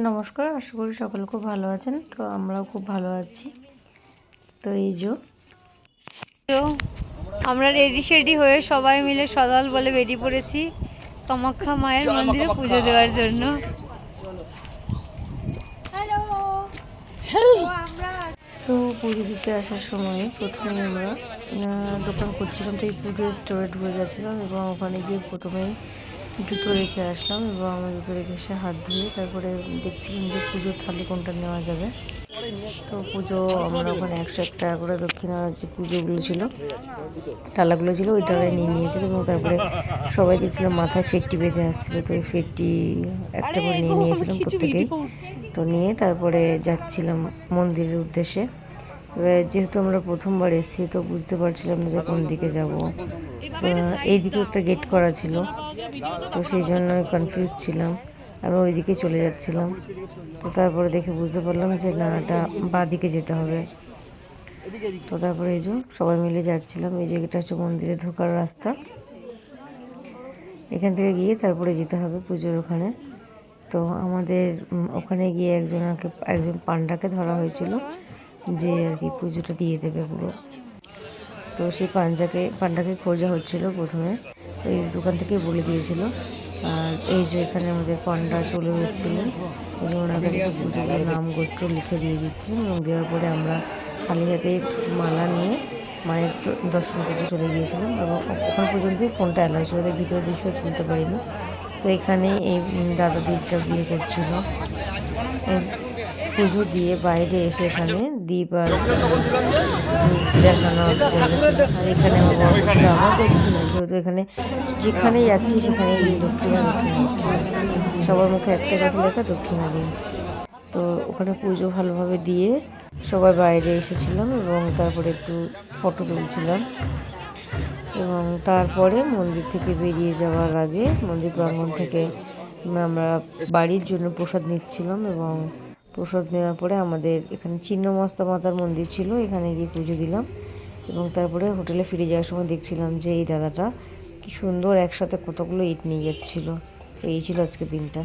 নমস্কার, আশা করি সকলে খুব ভালো আছেন। তো আমরাও খুব ভালো আছি। তো এই তো আমরা রেডি হয়ে সবাই মিলে সদাল বলে বেরিয়ে পড়েছি কামাখ্যা মায়ের মন্দিরে পুজো দেওয়ার জন্য। তো পুজো দিতে আসার সময় প্রথমে আমরা দোকান করছিলাম, তো এই পুজোর স্টোরে ঢুকে গেছিলাম এবং ওখানে গিয়ে প্রথমেই জুতো রেখে আসলাম এবং আমি জুতো রেখে এসে হাত ধুয়ে তারপরে দেখছিলাম যে পুজোর থালি কোনটা নেওয়া যাবে। তো পুজো আমরা ওখানে 101 টাকা করে দক্ষিণা যে পুজোগুলো ছিল, টালাগুলো ছিল, ওই টালায় নিয়ে নিয়েছিল এবং তারপরে সবাই দেখছিলাম মাথায় ফেটটি বেঁধে আসছিলো। তো ওই ফেটটি একটা করে নিয়ে নিয়েছিলাম প্রত্যেকেই। তো নিয়ে তারপরে যাচ্ছিলাম মন্দিরের উদ্দেশ্যে। এবার যেহেতু আমরা প্রথমবার এসেছি তো বুঝতে পারছিলাম না যে কোন দিকে যাব। এই দিকে একটা গেট করা ছিল, তো সেই জন্য কনফিউজ ছিলাম। আমি ওই দিকে চলে যাচ্ছিলাম, তো তারপরে দেখে বুঝতে পারলাম যে না, এটা বাঁ দিকে যেতে হবে। তো তারপরে এই যে সবাই মিলে যাচ্ছিলাম। এই জায়গাটা হচ্ছে মন্দিরে ঢোকার রাস্তা, এখান থেকে গিয়ে তারপরে যেতে হবে পুজোর ওখানে। তো আমাদের ওখানে গিয়ে একজন পান্ডাকে ধরা হয়েছিল যে আর কি পুজোটা দিয়ে দেবে পুরো। তো সেই পান্ডাকে খোঁজা হচ্ছিল প্রথমে, ওই দোকান থেকে বলে দিয়েছিল। আর এই যে এখানে আমাদের পান্ডা চলে এসেছিলেন, এই যে ওনার কাছে পুজোর নাম গোত্র লিখে দিয়ে দিচ্ছিলেন এবং দেওয়ার পরে আমরা খালি হাতে মালা নিয়ে মায়ের দর্শন করতে চলে গিয়েছিলাম এবং ওখান পর্যন্তই ফোনটা অ্যালাউ ছিল, ওদের ভিতরে দৃশ্য তুলতে পারিনি। তো এখানে এই দাদা দিদিটা বিয়ে করছিল, পুজো দিয়ে বাইরে এসে এখানে দ্বীপ আর দেখানো বলেছিল। আর এখানে আমার দক্ষিণা, যেহেতু এখানে যেখানে যাচ্ছি সেখানেই দক্ষিণা সবার মুখে একটা কথা লেখা দক্ষিণা দিন। তো ওখানে পুজো ভালোভাবে দিয়ে সবাই বাইরে এসেছিলাম এবং তারপরে একটু ফটো তুলছিলাম এবং তারপরে মন্দির থেকে বেরিয়ে যাওয়ার আগে মন্দির প্রাঙ্গণ থেকে আমরা বাড়ির জন্য প্রসাদ নিচ্ছিলাম এবং প্রসাদ নেওয়ার পরে আমাদের এখানে ছিন্নমস্তা মাতার মন্দির ছিল, এখানে গিয়ে পুজো দিলাম এবং তারপরে হোটেলে ফিরে যাওয়ার সময় দেখছিলাম যে এই দাদাটা কি সুন্দর একসাথে কতগুলো ইট নিয়ে যাচ্ছিলো। তো এই ছিল আজকের দিনটা।